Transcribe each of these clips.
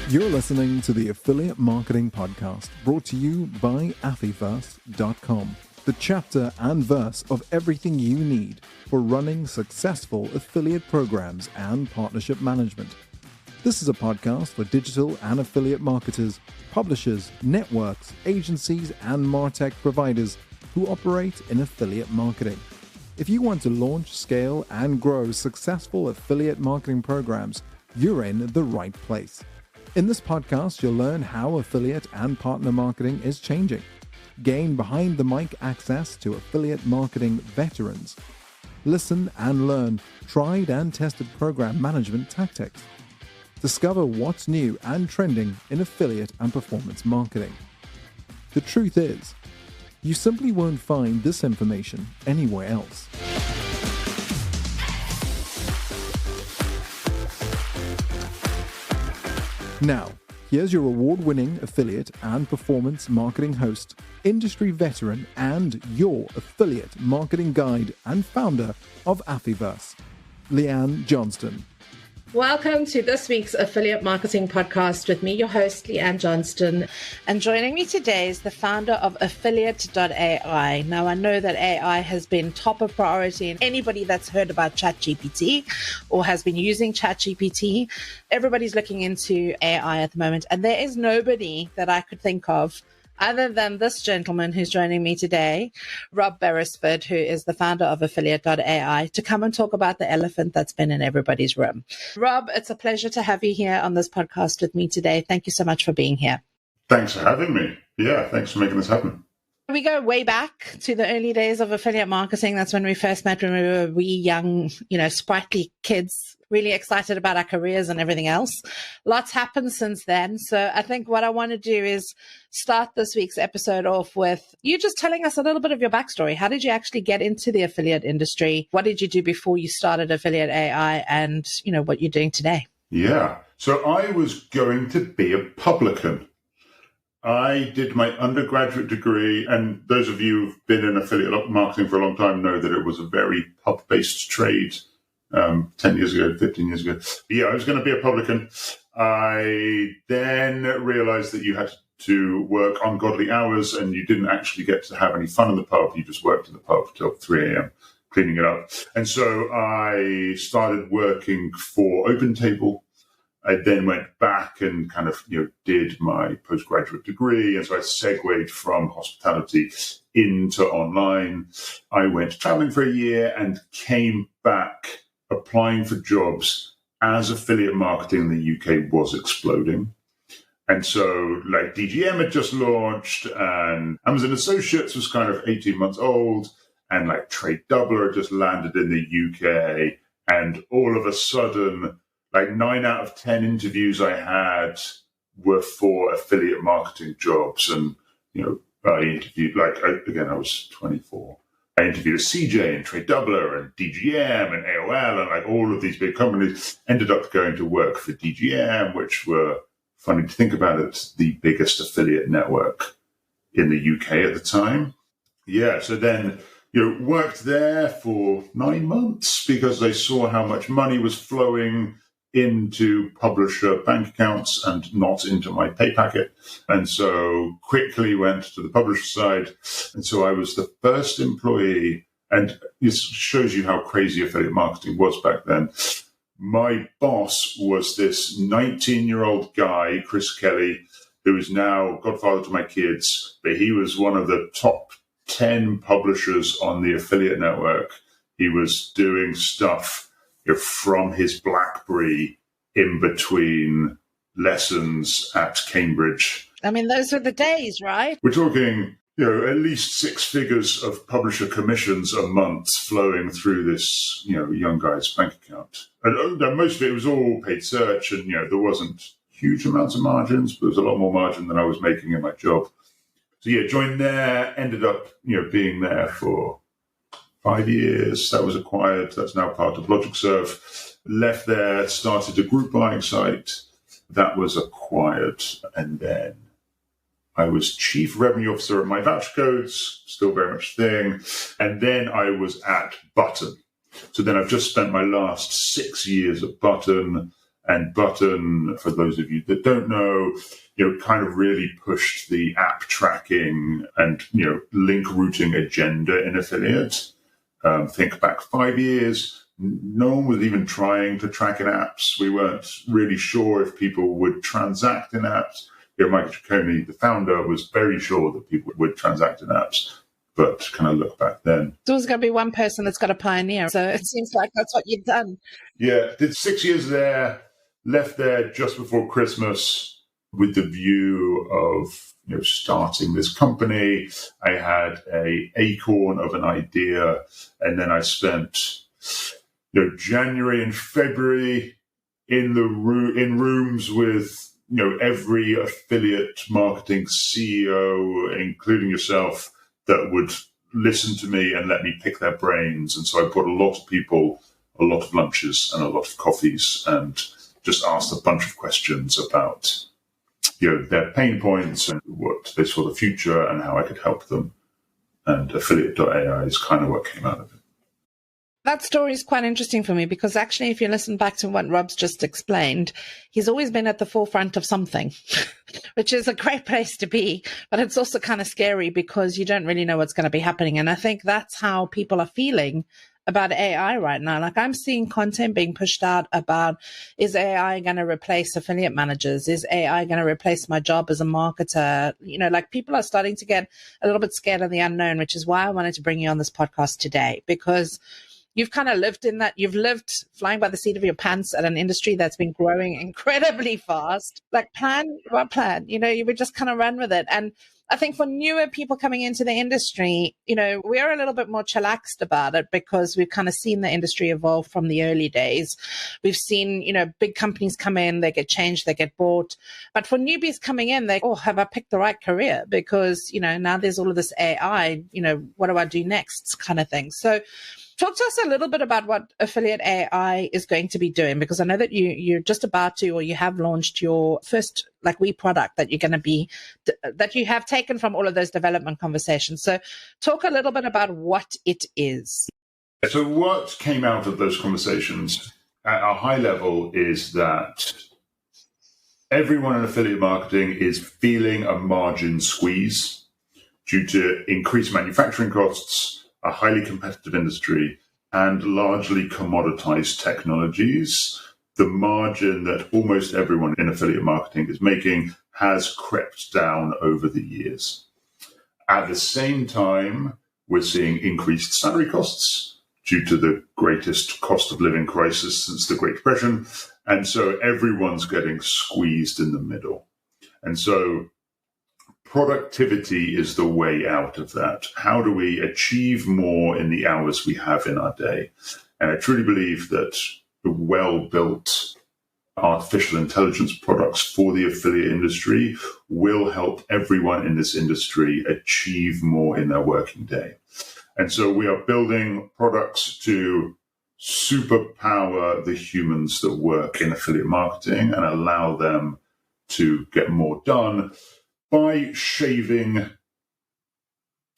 You're listening to the Affiliate Marketing Podcast, brought to you by Affyverse.com, the chapter and verse of everything you need for running successful affiliate programs and partnership management. This is a podcast for digital and affiliate marketers, publishers, networks, agencies, and MarTech providers who operate in affiliate marketing. If you want to launch, scale, and grow successful affiliate marketing programs, you're in the right place. In this podcast, you'll learn how affiliate and partner marketing is changing, gain behind-the-mic access to affiliate marketing veterans, listen and learn tried and tested program management tactics, discover what's new and trending in affiliate and performance marketing. The truth is, you simply won't find this information anywhere else. Now, here's your award-winning affiliate and performance marketing host, industry veteran, and your affiliate marketing guide and founder of Affyverse, Leanne Johnston. Welcome to this week's Affiliate Marketing Podcast with me, your host, Leanne Johnston. And joining me today is the founder of Affiliate.ai. Now, I know that AI has been top of priority, and anybody that's heard about ChatGPT or has been using ChatGPT, everybody's looking into AI at the moment. And there is nobody that I could think of other than this gentleman who's joining me today, Rob Beresford, who is the founder of Affiliate.ai, to come and talk about the elephant that's been in everybody's room. Rob, it's a pleasure to have you here on this podcast with me today. Thank you so much for being here. Thanks for having me. Yeah, thanks for making this happen. We go way back to the early days of affiliate marketing. That's when we first met, when we were wee, young, sprightly kids, really excited about our careers and everything else. Lots happened since then. So I think what I want to do is start this week's episode off with you just telling us a little bit of your backstory. How did you actually get into the affiliate industry? What did you do before you started Affiliate AI, and, what you're doing today? Yeah. So I was going to be a publican. I did my undergraduate degree, and those of you who've been in affiliate marketing for a long time know that it was a very pub-based trade 10 years ago, 15 years ago. But yeah, I was going to be a publican. I then realized that you had to work ungodly hours and you didn't actually get to have any fun in the pub. You just worked in the pub till 3 a.m. cleaning it up. And so I started working for OpenTable. I then went back and kind of, did my postgraduate degree. And so I segued from hospitality into online. I went traveling for a year and came back applying for jobs as affiliate marketing in the UK was exploding. And so DGM had just launched, and Amazon Associates was kind of 18 months old, and Trade Doubler had just landed in the UK. And all of a sudden, 9 out of 10 interviews I had were for affiliate marketing jobs. And, I interviewed, I was 24. I interviewed a CJ and Trade Doubler and DGM and AOL and all of these big companies. Ended up going to work for DGM, which were, funny to think about it, the biggest affiliate network in the UK at the time. Yeah, so then, worked there for 9 months because they saw how much money was flowing into publisher bank accounts and not into my pay packet. And so quickly went to the publisher side. And so I was the first employee, and this shows you how crazy affiliate marketing was back then. My boss was this 19-year-old guy, Chris Kelly, who is now godfather to my kids, but he was one of the top 10 publishers on the affiliate network. He was doing stuff from his BlackBerry in between lessons at Cambridge. I mean, those were the days, right? We're talking, at least 6 figures of publisher commissions a month flowing through this, young guy's bank account. And most of it was all paid search, and, there wasn't huge amounts of margins, but there was a lot more margin than I was making in my job. So, joined there, ended up, being there for 5 years. That was acquired. That's now part of LogicServe. Left there, started a group buying site. That was acquired. And then I was chief revenue officer at MyVoucherCodes, still very much a thing. And then I was at Button. So then I've just spent my last 6 years at Button, And Button, for those of you that don't know, kind of really pushed the app tracking and, link routing agenda in affiliate. Think back 5 years, no one was even trying to track in apps. We weren't really sure if people would transact in apps. Michael Ciccone, the founder, was very sure that people would transact in apps. But kind of look back then. There's always going to be one person that's got to pioneer. So it seems like that's what you've done. Yeah, did 6 years there, left there just before Christmas with the view of starting this company. I had an acorn of an idea, and then I spent January and February in rooms with every affiliate marketing CEO, including yourself, that would listen to me and let me pick their brains. And so I brought a lot of people, a lot of lunches and a lot of coffees, and just asked a bunch of questions about their pain points and what they saw the future and how I could help them. And Affiliate.ai is kind of what came out of it. That story is quite interesting for me because actually, if you listen back to what Rob's just explained, he's always been at the forefront of something, which is a great place to be. But it's also kind of scary because you don't really know what's going to be happening. And I think that's how people are feeling about AI right now. Like, I'm seeing content being pushed out about, is AI going to replace affiliate managers? Is AI going to replace my job as a marketer? Like, people are starting to get a little bit scared of the unknown, which is why I wanted to bring you on this podcast today, because you've kind of lived in that. You've lived flying by the seat of your pants at an industry that's been growing incredibly fast. Like, plan? You would just kind of run with it. And I think for newer people coming into the industry, we're a little bit more chillaxed about it because we've kind of seen the industry evolve from the early days. We've seen, big companies come in, they get changed, they get bought. But for newbies coming in, have I picked the right career? Because, now there's all of this AI, what do I do next kind of thing. So talk to us a little bit about what Affiliate AI is going to be doing, because I know that you're just about to, or you have launched your first product that that you have taken from all of those development conversations. So talk a little bit about what it is. So what came out of those conversations at a high level is that everyone in affiliate marketing is feeling a margin squeeze due to increased manufacturing costs, a highly competitive industry, and largely commoditized technologies. The margin that almost everyone in affiliate marketing is making has crept down over the years. At the same time, we're seeing increased salary costs due to the greatest cost of living crisis since the Great Depression. And so everyone's getting squeezed in the middle. And so productivity is the way out of that. How do we achieve more in the hours we have in our day? And I truly believe that the well-built artificial intelligence products for the affiliate industry will help everyone in this industry achieve more in their working day. And so we are building products to superpower the humans that work in affiliate marketing and allow them to get more done by shaving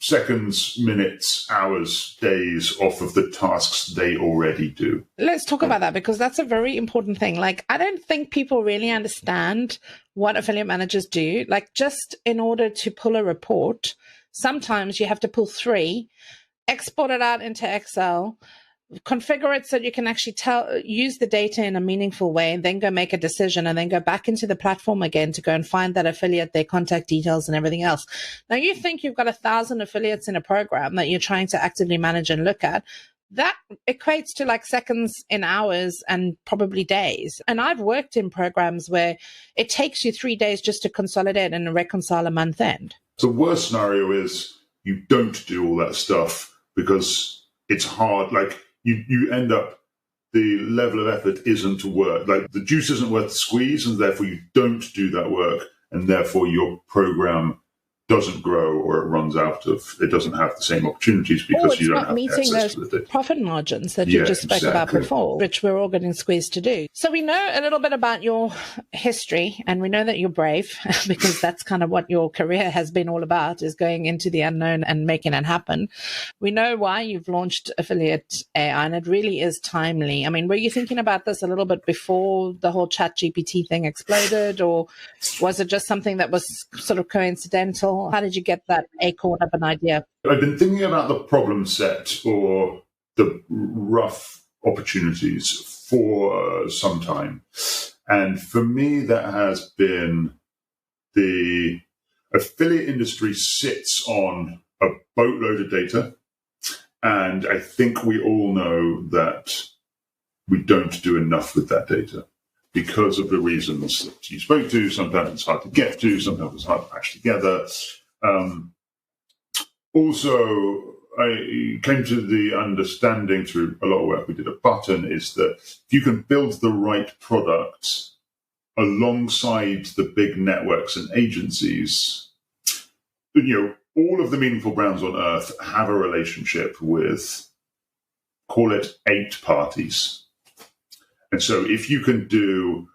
seconds, minutes, hours, days off of the tasks they already do. Let's talk about that, because that's a very important thing. Like, I don't think people really understand what affiliate managers do. Like, just in order to pull a report, sometimes you have to pull 3, export it out into Excel, configure it so that you can actually use the data in a meaningful way, and then go make a decision, and then go back into the platform again to go and find that affiliate, their contact details and everything else. Now, you think you've got 1,000 affiliates in a program that you're trying to actively manage and look at. That equates to like seconds in hours and probably days. And I've worked in programs where it takes you 3 days just to consolidate and reconcile a month end. The worst scenario is you don't do all that stuff because it's hard. Like, you end up, the level of effort isn't worth, like the juice isn't worth the squeeze, and therefore you don't do that work, and therefore your program doesn't grow or it doesn't have the same opportunities because you don't have access to the data. Profit margins that you just spoke about before, which we're all getting squeezed to do. So we know a little bit about your history, and we know that you're brave because that's kind of what your career has been all about, is going into the unknown and making it happen. We know why you've launched Affiliate AI, and it really is timely. I mean, were you thinking about this a little bit before the whole ChatGPT thing exploded, or was it just something that was sort of coincidental? How did you get that acorn of an idea? I've been thinking about the problem set or the rough opportunities for some time. And for me, that has been the affiliate industry sits on a boatload of data. And I think we all know that we don't do enough with that data because of the reasons that you spoke to. Sometimes it's hard to get to, sometimes it's hard to patch together. Also, I came to the understanding through a lot of work we did at Button is that if you can build the right product alongside the big networks and agencies, all of the meaningful brands on earth have a relationship with, call it 8 parties. And so if you can do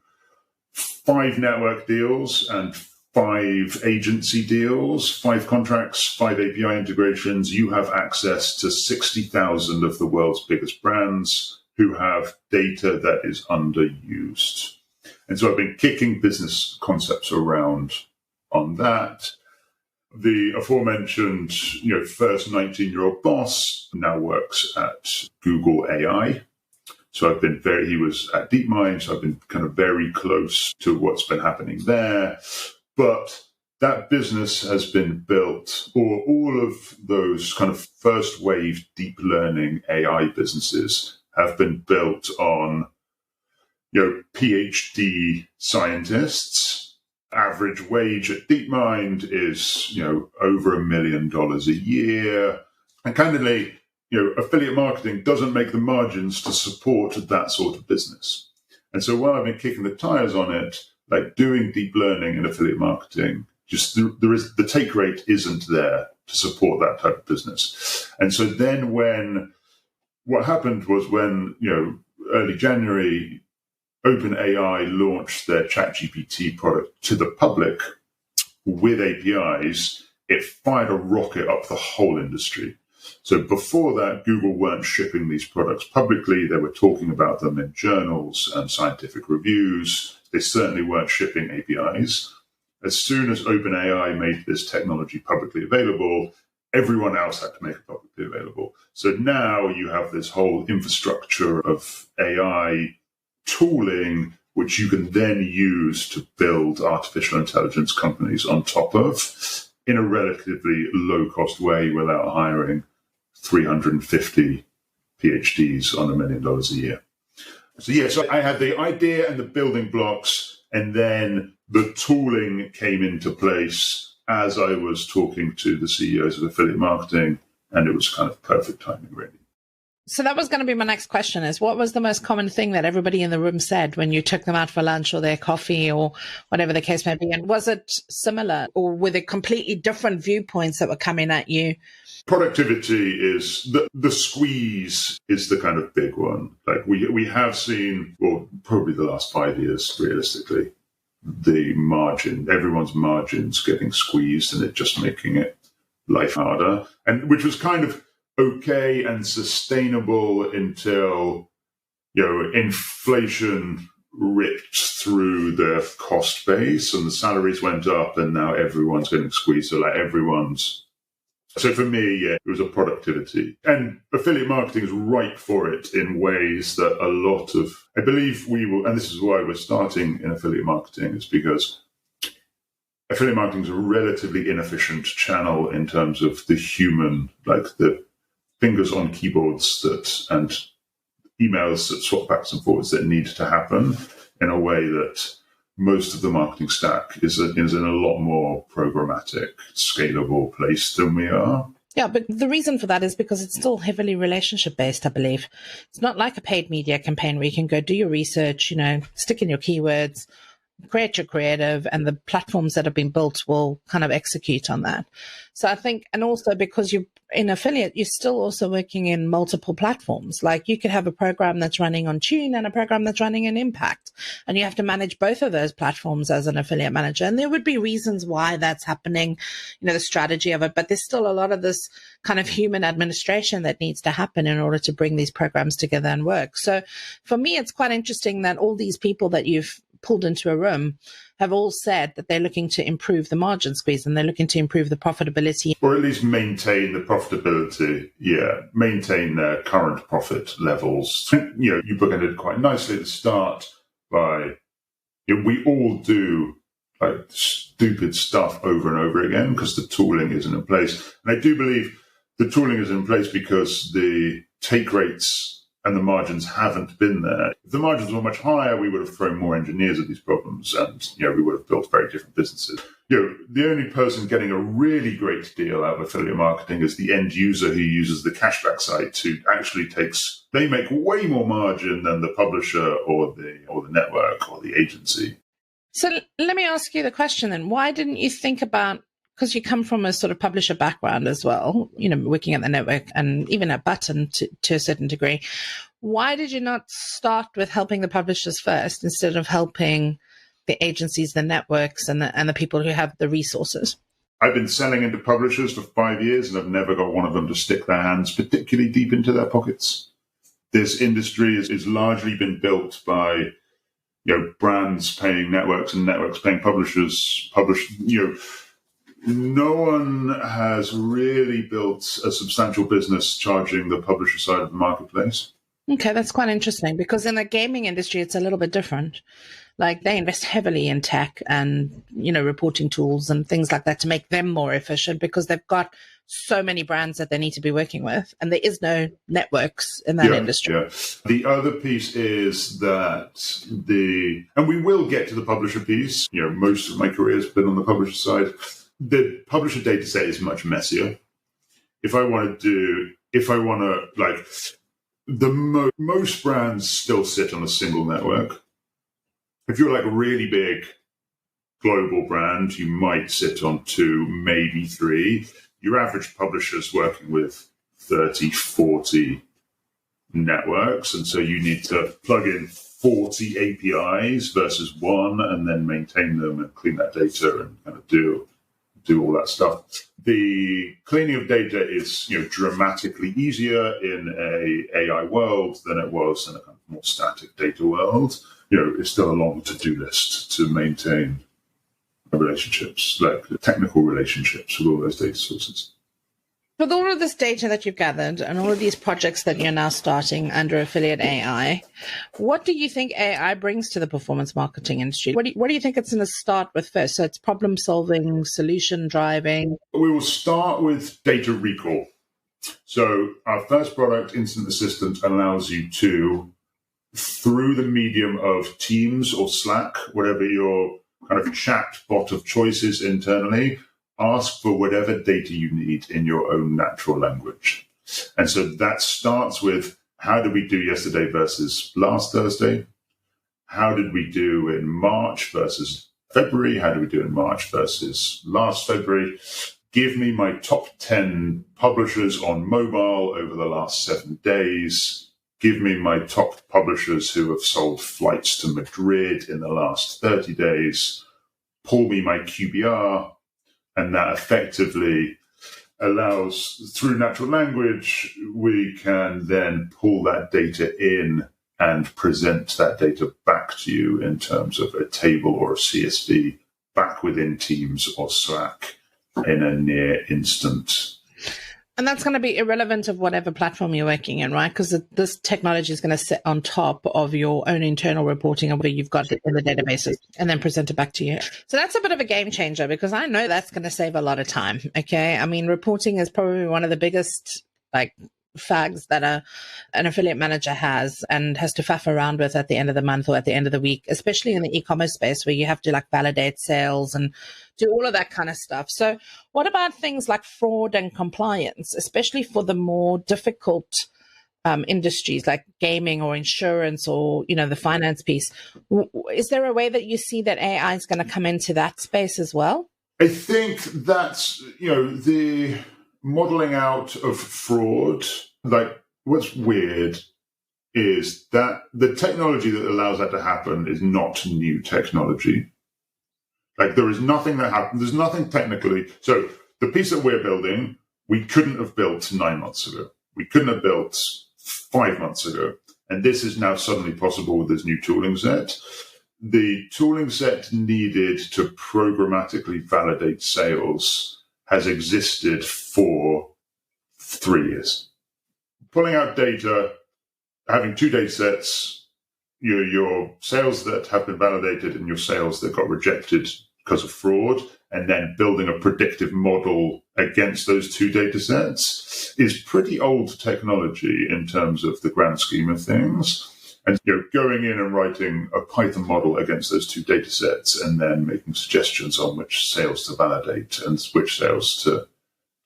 5 network deals and 5 agency deals, 5 contracts, 5 API integrations, you have access to 60,000 of the world's biggest brands who have data that is underused. And so I've been kicking business concepts around on that. The aforementioned, first 19-year-old boss now works at Google AI. So he was at DeepMind, so I've been kind of very close to what's been happening there. But that business has been built, or all of those kind of first wave deep learning AI businesses have been built on, PhD scientists. Average wage at DeepMind is, over $1 million a year. And candidly, affiliate marketing doesn't make the margins to support that sort of business. And so while I've been kicking the tires on it, like doing deep learning and affiliate marketing, just the take rate isn't there to support that type of business. And so then what happened was when, early January, OpenAI launched their ChatGPT product to the public with APIs, it fired a rocket up the whole industry. So before that, Google weren't shipping these products publicly. They were talking about them in journals and scientific reviews. They certainly weren't shipping APIs. As soon as OpenAI made this technology publicly available, everyone else had to make it publicly available. So now you have this whole infrastructure of AI tooling, which you can then use to build artificial intelligence companies on top of in a relatively low-cost way without hiring 350 PhDs on $1 million a year. So I had the idea and the building blocks, and then the tooling came into place as I was talking to the CEOs of affiliate marketing, and it was kind of perfect timing, really. So that was going to be my next question, is what was the most common thing that everybody in the room said when you took them out for lunch or their coffee or whatever the case may be? And was it similar, or were there completely different viewpoints that were coming at you? Productivity is the squeeze is the kind of big one. Like we have seen, well, probably the last 5 years, realistically, everyone's margins getting squeezed, and it just making it life harder. And which was kind of okay and sustainable until, inflation ripped through the cost base and the salaries went up, and now everyone's getting squeezed. So for me, it was a productivity. And affiliate marketing is ripe for it in ways that I believe we will, and this is why we're starting in affiliate marketing, is because affiliate marketing is a relatively inefficient channel in terms of the human, like the fingers on keyboards and emails that swap backs and forwards that need to happen in a way that most of the marketing stack is in a lot more programmatic, scalable place than we are. Yeah, but the reason for that is because it's still heavily relationship-based, I believe. It's not like a paid media campaign where you can go do your research, stick in your keywords, create your creative, and the platforms that have been built will kind of execute on that. So I think, and also because you're in affiliate, you're still also working in multiple platforms. Like you could have a program that's running on Tune and a program that's running in Impact, and you have to manage both of those platforms as an affiliate manager. And there would be reasons why that's happening, the strategy of it, but there's still a lot of this kind of human administration that needs to happen in order to bring these programs together and work. So for me, it's quite interesting that all these people that you've pulled into a room have all said that they're looking to improve the margin squeeze and they're looking to improve the profitability. Or at least maintain the profitability. Yeah, maintain their current profit levels. You bookended it quite nicely at the start by, we all do like stupid stuff over and over again because the tooling isn't in place. And I do believe the tooling is in place because the take rates and the margins haven't been there. If the margins were much higher, we would have thrown more engineers at these problems and, we would have built very different businesses. The only person getting a really great deal out of affiliate marketing is the end user who uses the cashback site, who actually they make way more margin than the publisher or the network or the agency. So let me ask you the question then. Why didn't you think about, because you come from a sort of publisher background as well, working at the network and even at Button to a certain degree. Why did you not start with helping the publishers first instead of helping the agencies, the networks, and the people who have the resources? I've been selling into publishers for 5 years and I've never got one of them to stick their hands particularly deep into their pockets. This industry is largely been built by brands paying networks and networks paying publishers. No one has really built a substantial business charging the publisher side of the marketplace. Okay, that's quite interesting because in the gaming industry, it's a little bit different. Like they invest heavily in tech and, reporting tools and things like that to make them more efficient because they've got so many brands that they need to be working with. And there is no networks in that industry. Yeah. The other piece is that and we will get to the publisher piece. Most of my career has been on the publisher side. The publisher data set is much messier. Most brands still sit on a single network. If you're like a really big global brand, you might sit on 2, maybe 3. Your average publisher's working with 30, 40 networks. And so you need to plug in 40 APIs versus 1 and then maintain them and clean that data and kind of do all that stuff. The cleaning of data is, dramatically easier in a AI world than it was in a kind of more static data world. It's still a long to-do list to maintain relationships, like the technical relationships with all those data sources. With all of this data that you've gathered and all of these projects that you're now starting under Affiliate AI, what do you think AI brings to the performance marketing industry? What do you think it's going to start with first? So it's problem solving, solution driving. We will start with data recall. So our first product, Instant Assistant, allows you to, through the medium of Teams or Slack, whatever your kind of chat bot of choice is internally, ask for whatever data you need in your own natural language. And so that starts with, how did we do yesterday versus last Thursday? How did we do in March versus February? How did we do in March versus last February? Give me my top 10 publishers on mobile over the last 7 days. Give me my top publishers who have sold flights to Madrid in the last 30 days. Pull me my QBR. And that effectively allows, through natural language, we can then pull that data in and present that data back to you in terms of a table or a CSV back within Teams or Slack in a near instant. And that's going to be irrelevant of whatever platform you're working in, right? Because this technology is going to sit on top of your own internal reporting of where you've got it in the databases and then present it back to you. So that's a bit of a game changer because I know that's going to save a lot of time. Okay. I mean, reporting is probably one of the biggest, fags that an affiliate manager has and has to faff around with at the end of the month or at the end of the week, especially in the e-commerce space where you have to validate sales and do all of that kind of stuff. So what about things like fraud and compliance, especially for the more difficult industries like gaming or insurance or, the finance piece. Is there a way that you see that AI is going to come into that space as well? I think that's, the modeling out of fraud, like what's weird is that the technology that allows that to happen is not new technology. Like there is nothing that happens. There's nothing technically. So the piece that we're building, we couldn't have built 9 months ago. We couldn't have built 5 months ago. And this is now suddenly possible with this new tooling set. The tooling set needed to programmatically validate sales has existed for 3 years. Pulling out data, having 2 data sets, your sales that have been validated and your sales that got rejected because of fraud, and then building a predictive model against those 2 data sets is pretty old technology in terms of the grand scheme of things. And going in and writing a Python model against those 2 data sets and then making suggestions on which sales to validate and which sales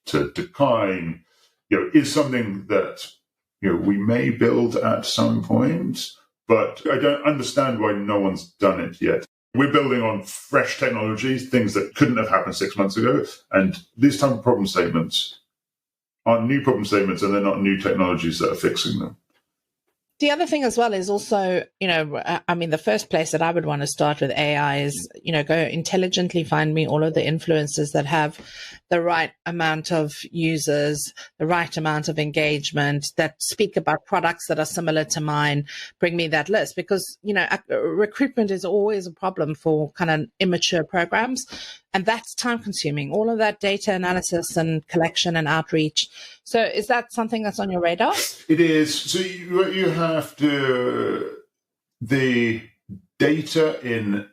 to decline, is something that we may build at some point, but I don't understand why no one's done it yet. We're building on fresh technologies, things that couldn't have happened 6 months ago. And these type of problem statements aren't new problem statements, and they're not new technologies that are fixing them. The other thing as well is also, the first place that I would want to start with AI is, go intelligently find me all of the influencers that have the right amount of users, the right amount of engagement, that speak about products that are similar to mine. Bring me that list, because, recruitment is always a problem for kind of immature programs. And that's time consuming, all of that data analysis and collection and outreach. So is that something that's on your radar? It is. So you have to, the data in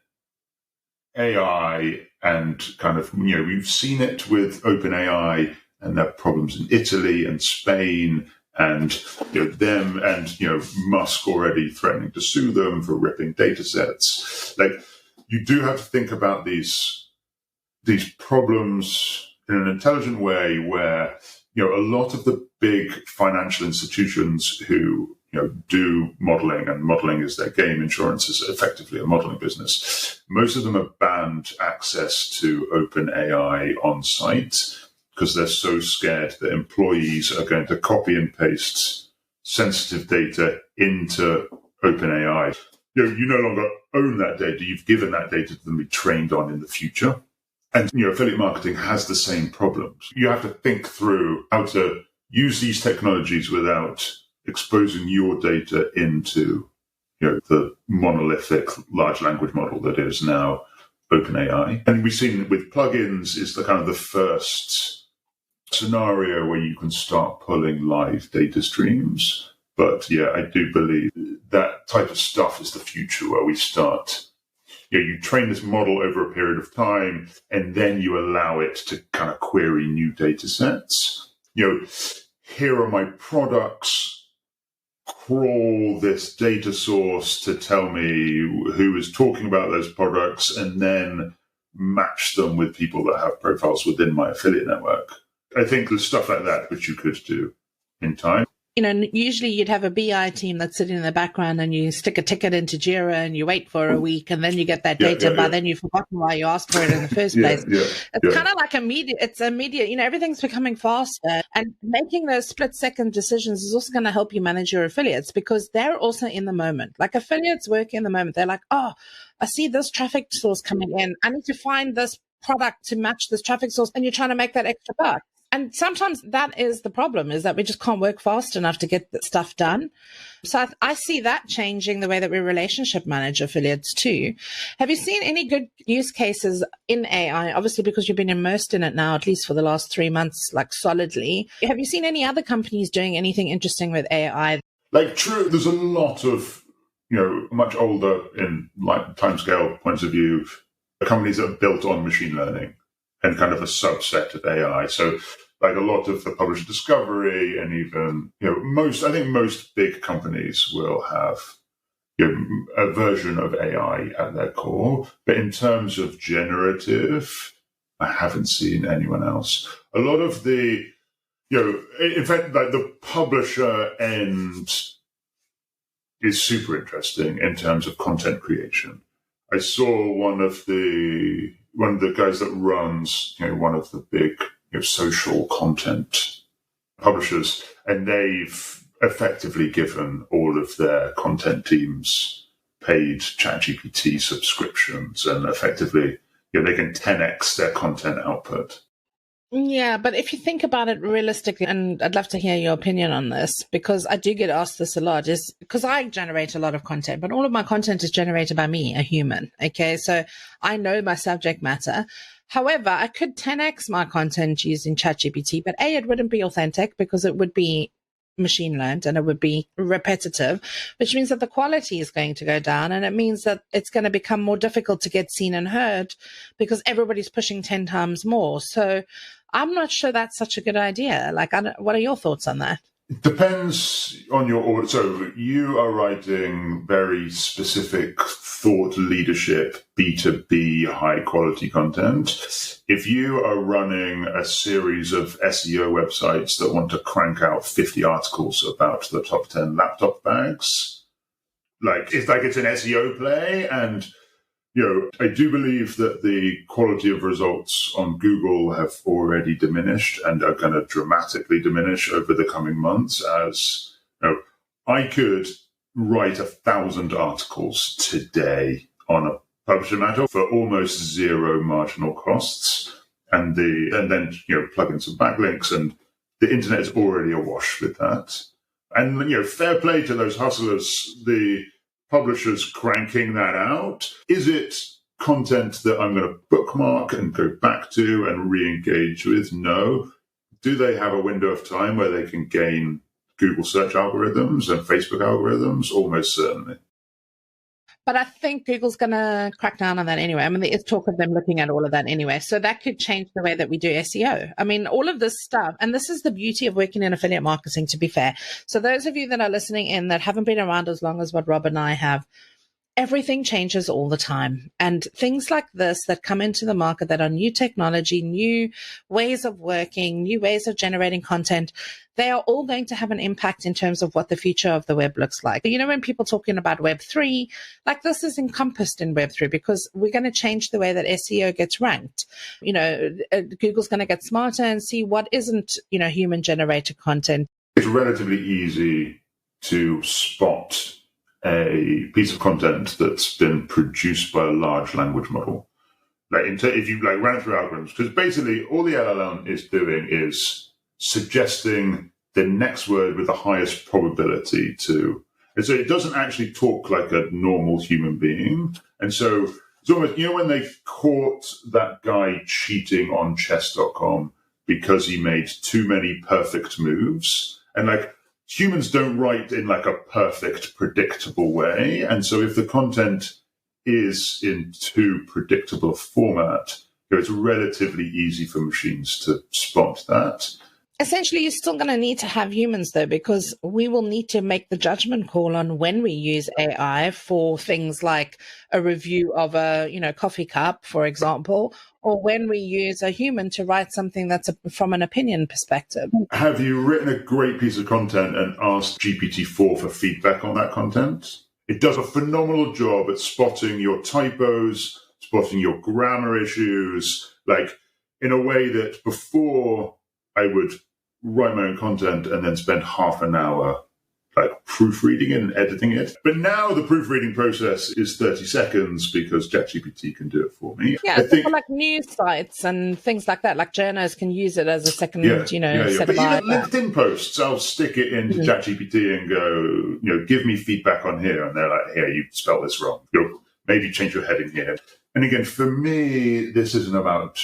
AI and kind of, we've seen it with OpenAI and their problems in Italy and Spain and them and Musk already threatening to sue them for ripping data sets. Like, you do have to think about these problems in an intelligent way where, a lot of the big financial institutions who, do modeling, and modeling is their game, insurance is effectively a modeling business. Most of them have banned access to OpenAI on site because they're so scared that employees are going to copy and paste sensitive data into OpenAI. You no longer own that data. You've given that data to them to be trained on in the future. And, affiliate marketing has the same problems. You have to think through how to use these technologies without exposing your data into, the monolithic large language model that is now OpenAI. And we've seen with plugins is the kind of the first scenario where you can start pulling live data streams. But yeah, I do believe that type of stuff is the future, where we start, you train this model over a period of time, and then you allow it to kind of query new data sets. Here are my products, crawl this data source to tell me who is talking about those products, and then match them with people that have profiles within my affiliate network. I think there's stuff like that which you could do in time. Usually you'd have a BI team that's sitting in the background, and you stick a ticket into Jira and you wait for a week, and then you get that data. By then you've forgotten why you asked for it in the first place. It's kind of like it's immediate. Everything's becoming faster, and making those split-second decisions is also going to help you manage your affiliates, because they're also in the moment. Like, affiliates work in the moment. They're like, oh, I see this traffic source coming in. I need to find this product to match this traffic source, and you're trying to make that extra buck. And sometimes that is the problem, is that we just can't work fast enough to get that stuff done. So I see that changing the way that we relationship manage affiliates too. Have you seen any good use cases in AI? Obviously, because you've been immersed in it now, at least for the last 3 months, like solidly. Have you seen any other companies doing anything interesting with AI? Like, true, there's a lot of, much older in like timescale points of view, companies that are built on machine learning and kind of a subset of AI. So like a lot of the publisher discovery, and even, I think most big companies will have a version of AI at their core. But in terms of generative, I haven't seen anyone else. A lot of the In fact, like the publisher end is super interesting in terms of content creation. I saw one of the guys that runs, one of the big social content publishers, and they've effectively given all of their content teams paid ChatGPT subscriptions, and effectively, they can 10x their content output. Yeah, but if you think about it realistically, and I'd love to hear your opinion on this, because I do get asked this a lot, is because I generate a lot of content, but all of my content is generated by me, a human. Okay, so I know my subject matter. However, I could 10x my content using ChatGPT, but it wouldn't be authentic because it would be machine learned and it would be repetitive, which means that the quality is going to go down, and it means that it's going to become more difficult to get seen and heard because everybody's pushing 10 times more. So I'm not sure that's such a good idea. What are your thoughts on that? It depends on your audience. So you are writing very specific thought leadership, B2B, high quality content. If you are running a series of SEO websites that want to crank out 50 articles about the top 10 laptop bags, it's an SEO play. And, I do believe that the quality of results on Google have already diminished and are going to dramatically diminish over the coming months as, I could write 1,000 articles today on a publisher matter for almost zero marginal costs. And then plug in some backlinks, and the internet is already awash with that. And, fair play to those hustlers, the publishers cranking that out. Is it content that I'm going to bookmark and go back to and re-engage with? No. Do they have a window of time where they can gain Google search algorithms and Facebook algorithms? Almost certainly. But I think Google's going to crack down on that anyway. I mean, there is talk of them looking at all of that anyway. So that could change the way that we do SEO. I mean, all of this stuff, and this is the beauty of working in affiliate marketing, to be fair. So those of you that are listening in that haven't been around as long as what Rob and I have, everything changes all the time. And things like this that come into the market that are new technology, new ways of working, new ways of generating content, they are all going to have an impact in terms of what the future of the web looks like. When people talking about Web3, this is encompassed in Web3 because we're going to change the way that SEO gets ranked. Google's going to get smarter and see what isn't, human generated content. It's relatively easy to spot a piece of content that's been produced by a large language model. If you ran through algorithms, because basically all the LLM is doing is suggesting the next word with the highest probability to. And so it doesn't actually talk like a normal human being. And so it's almost, when they caught that guy cheating on chess.com because he made too many perfect moves, and humans don't write in a perfect, predictable way. And so if the content is in too predictable a format, it's relatively easy for machines to spot that. Essentially, you're still going to need to have humans, though, because we will need to make the judgment call on when we use AI for things like a review of a, coffee cup, for example, or when we use a human to write something that's from an opinion perspective. Have you written a great piece of content and asked GPT-4 for feedback on that content? It does a phenomenal job at spotting your typos, spotting your grammar issues, in a way that before I would write my own content and then spend half an hour proofreading it and editing it. But now the proofreading process is 30 seconds because ChatGPT can do it for me. Yeah, for news sites and things like that, journalists can use it as a second, set of eyes. LinkedIn posts, I'll stick it into ChatGPT and go, give me feedback on here. And they're like, here, you spelled this wrong. Maybe change your heading here. And again, for me, this isn't about,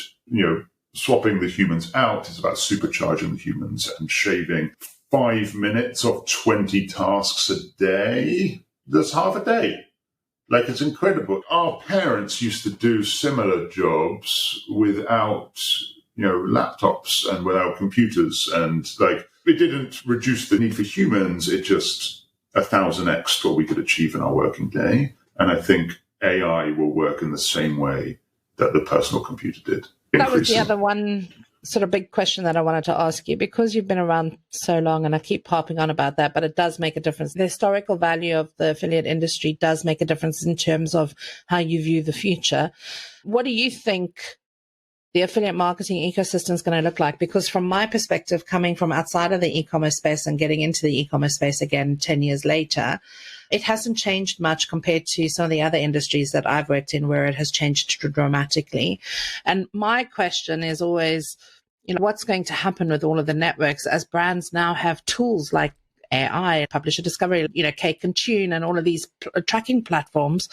swapping the humans out. It's about supercharging the humans and shaving 5 minutes of 20 tasks a day. That's half a day. It's incredible. Our parents used to do similar jobs without, laptops and without computers. And it didn't reduce the need for humans. It just 1,000x what we could achieve in our working day. And I think AI will work in the same way that the personal computer did. That was the other one sort of big question that I wanted to ask you, because you've been around so long, and I keep harping on about that, but it does make a difference. The historical value of the affiliate industry does make a difference in terms of how you view the future. What do you think the affiliate marketing ecosystem is going to look like? Because from my perspective, coming from outside of the e-commerce space and getting into the e-commerce space again 10 years later, it hasn't changed much compared to some of the other industries that I've worked in, where it has changed dramatically. And my question is always, what's going to happen with all of the networks as brands now have tools like AI, Publisher Discovery, Cake and Tune, and all of these tracking platforms?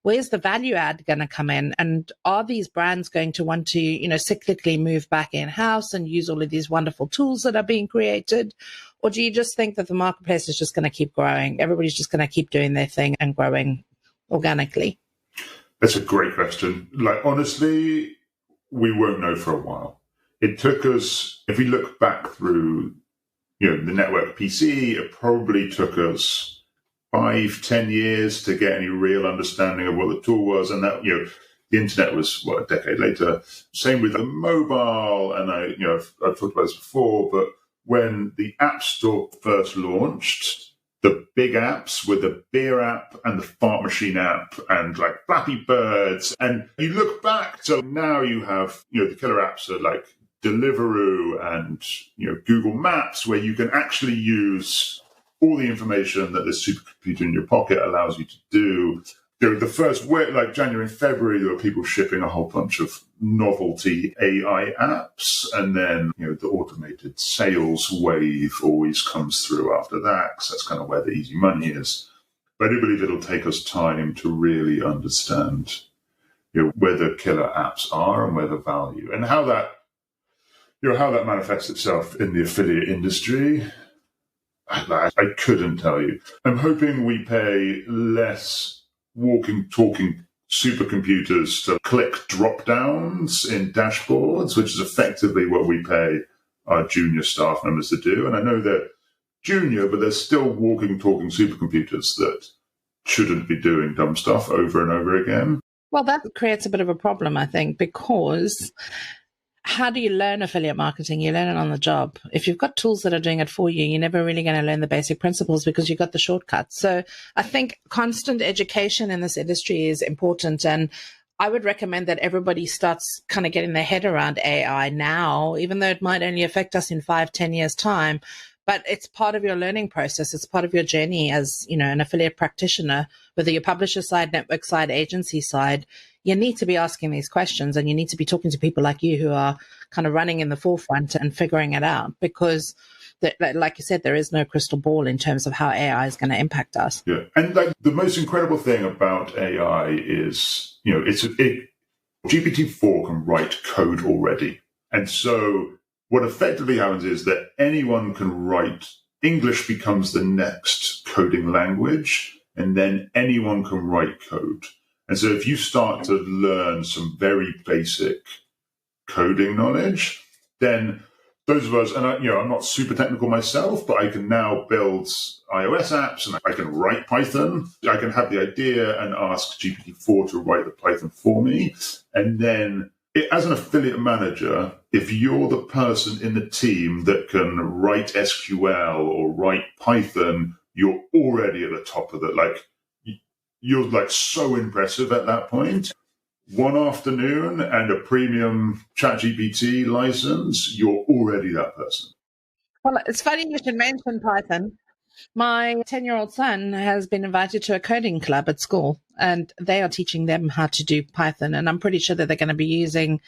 Where's the value add going to come in? And are these brands going to want to, cyclically move back in-house and use all of these wonderful tools that are being created? Or do you just think that the marketplace is just going to keep growing? Everybody's just going to keep doing their thing and growing organically? That's a great question. Honestly, we won't know for a while. It took us, if we look back through, the network PC, it probably took us 5-10 years to get any real understanding of what the tool was. And that, the internet was, a decade later. Same with the mobile. And I've talked about this before, but when the App Store first launched, the big apps were the beer app and the fart machine app and Flappy Birds. And you look back, so now you have, the killer apps are like Deliveroo and, Google Maps, where you can actually use all the information that this supercomputer in your pocket allows you to do. The first week, January and February, there were people shipping a whole bunch of novelty AI apps. And then, the automated sales wave always comes through after that, because that's kind of where the easy money is. But I do believe it'll take us time to really understand, where the killer apps are and where the value and how that manifests itself in the affiliate industry. I couldn't tell you. I'm hoping we pay less walking, talking supercomputers to click drop-downs in dashboards, which is effectively what we pay our junior staff members to do. And I know they're junior, but they're still walking, talking supercomputers that shouldn't be doing dumb stuff over and over again. Well, that creates a bit of a problem, I think, because how do you learn affiliate marketing? You learn it on the job. If you've got tools that are doing it for you, you're never really going to learn the basic principles because you've got the shortcuts. So I think constant education in this industry is important. And I would recommend that everybody starts kind of getting their head around AI now, even though it might only affect us in 5-10 years' time. But it's part of your learning process. It's part of your journey as, an affiliate practitioner, whether you're publisher side, network side, agency side. You need to be asking these questions, and you need to be talking to people like you who are kind of running in the forefront and figuring it out, because like you said, there is no crystal ball in terms of how AI is going to impact us. Yeah. And the most incredible thing about AI is, GPT-4 can write code already. And so what effectively happens is that anyone can write, English becomes the next coding language, and then anyone can write code. And so if you start to learn some very basic coding knowledge, then those of us, and I'm not super technical myself, but I can now build iOS apps and I can write Python. I can have the idea and ask GPT-4 to write the Python for me. And then as an affiliate manager, if you're the person in the team that can write SQL or write Python, you're already at the top of it. You're so impressive at that point. One afternoon and a premium ChatGPT license, you're already that person. Well, it's funny you should mention Python. My 10-year-old son has been invited to a coding club at school, and they are teaching them how to do Python. And I'm pretty sure that they're going to be using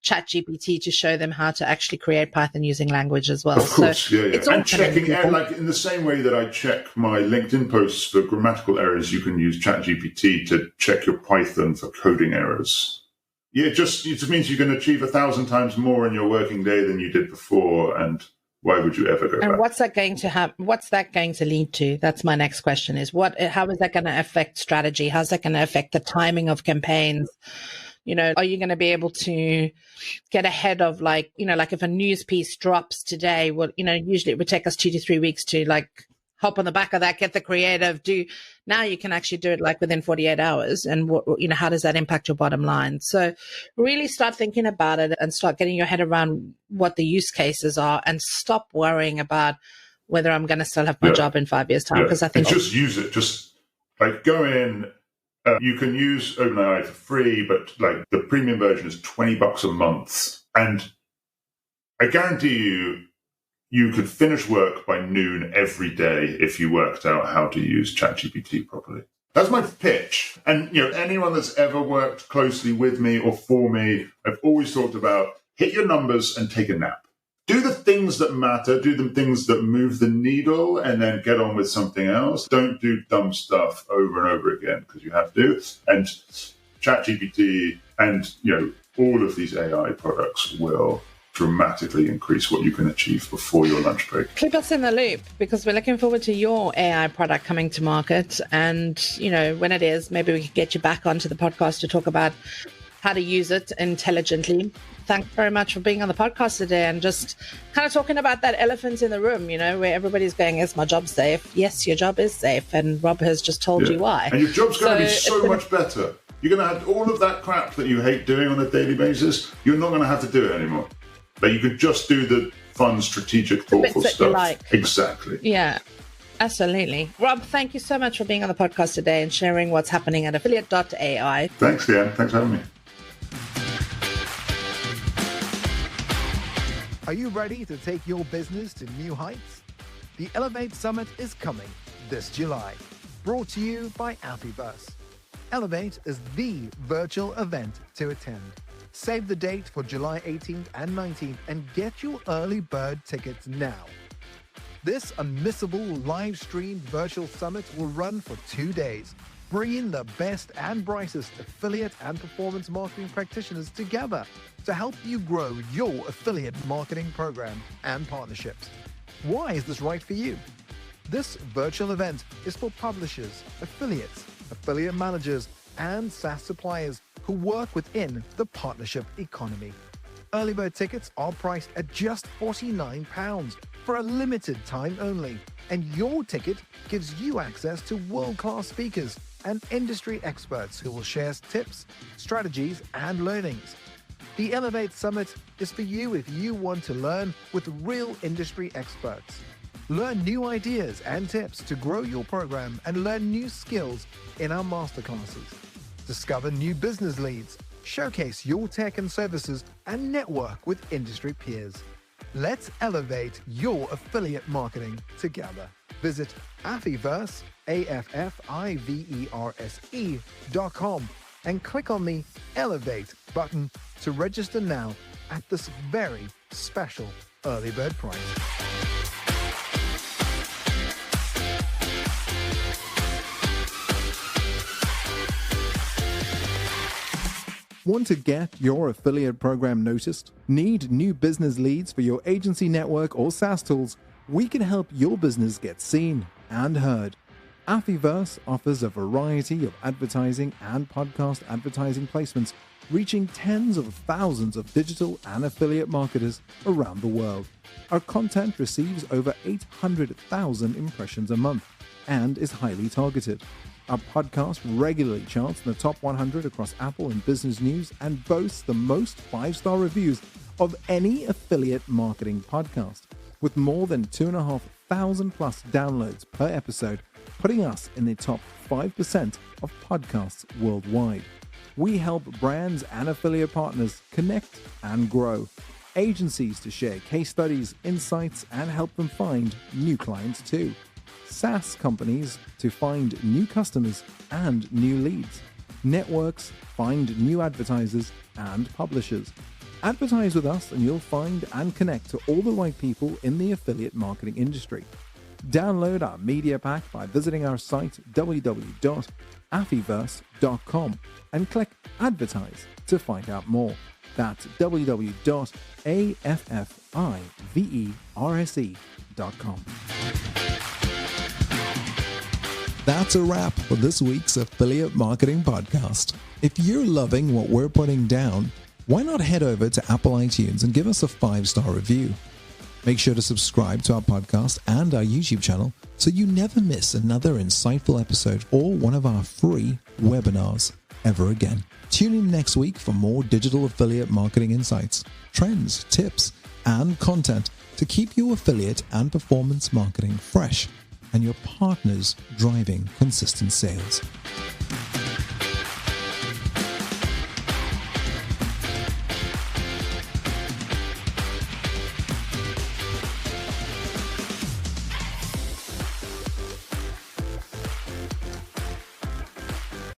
ChatGPT to show them how to actually create Python using language as well. Of course, so yeah. It's all and checking, in the same way that I check my LinkedIn posts for grammatical errors, you can use ChatGPT to check your Python for coding errors. Yeah, it just means you can achieve 1,000 times more in your working day than you did before. And why would you ever go back? And what's that going to happen? What's that going to lead to? That's my next question is how is that going to affect strategy? How's that going to affect the timing of campaigns? Are you going to be able to get ahead of if a news piece drops today, usually it would take us 2 to 3 weeks to hop on the back of that, get the creative, now you can actually do it like within 48 hours. And how does that impact your bottom line? So really start thinking about it and start getting your head around what the use cases are, and stop worrying about whether I'm going to still have my job in 5 years' time. Because I think just use it. Just like go in. You can use OpenAI for free, but like the premium version is $20 a month, and I guarantee you could finish work by noon every day if you worked out how to use ChatGPT properly. That's my pitch. And anyone that's ever worked closely with me or for me, I've always talked about hit your numbers and take a nap. Do the things that matter, do the things that move the needle, and then get on with something else. Don't do dumb stuff over and over again because you have to. And ChatGPT and all of these AI products will dramatically increase what you can achieve before your lunch break. Keep us in the loop, because we're looking forward to your AI product coming to market. And, when it is, maybe we can get you back onto the podcast to talk about how to use it intelligently. Thanks very much for being on the podcast today and just kind of talking about that elephant in the room, where everybody's going, is my job safe? Yes, your job is safe. And Rob has just told you why. And your job's going to be so much better. You're going to have all of that crap that you hate doing on a daily basis. You're not going to have to do it anymore. But you could just do the fun, strategic, thoughtful stuff. You like. Exactly. Yeah, absolutely. Rob, thank you so much for being on the podcast today and sharing what's happening at Affiliate.ai. Thanks, Leanne. Thanks for having me. Are you ready to take your business to new heights? The Elevate Summit is coming this July, brought to you by Affiverse. Elevate is the virtual event to attend. Save the date for July 18th and 19th and get your early bird tickets now. This unmissable live-streamed virtual summit will run for 2 days, bringing the best and brightest affiliate and performance marketing practitioners together to help you grow your affiliate marketing program and partnerships. Why is this right for you? This virtual event is for publishers, affiliates, affiliate managers, and SaaS suppliers who work within the partnership economy. Early bird tickets are priced at just £49 for a limited time only, and your ticket gives you access to world-class speakers and industry experts who will share tips, strategies, and learnings. The Elevate Summit is for you if you want to learn with real industry experts. Learn new ideas and tips to grow your program and learn new skills in our masterclasses. Discover new business leads, showcase your tech and services, and network with industry peers. Let's elevate your affiliate marketing together. Visit Affiverse, AFFIVERSE.com and click on the Elevate button to register now at this very special early bird price. Want to get your affiliate program noticed? Need new business leads for your agency network or SaaS tools? We can help your business get seen and heard. Affiverse offers a variety of advertising and podcast advertising placements, reaching tens of thousands of digital and affiliate marketers around the world. Our content receives over 800,000 impressions a month and is highly targeted. Our podcast regularly charts in the top 100 across Apple and Business News and boasts the most 5-star reviews of any affiliate marketing podcast, with more than 2,500 plus downloads per episode, putting us in the top 5% of podcasts worldwide. We help brands and affiliate partners connect and grow, agencies to share case studies, insights, and help them find new clients too. SaaS companies to find new customers and new leads. Networks find new advertisers and publishers. Advertise with us and you'll find and connect to all the right people in the affiliate marketing industry. Download our media pack by visiting our site www.affiverse.com and click Advertise to find out more. That's www.affiverse.com. That's a wrap for this week's Affiliate Marketing Podcast. If you're loving what we're putting down, why not head over to Apple iTunes and give us a 5-star review? Make sure to subscribe to our podcast and our YouTube channel so you never miss another insightful episode or one of our free webinars ever again. Tune in next week for more digital affiliate marketing insights, trends, tips, and content to keep your affiliate and performance marketing fresh and your partners driving consistent sales.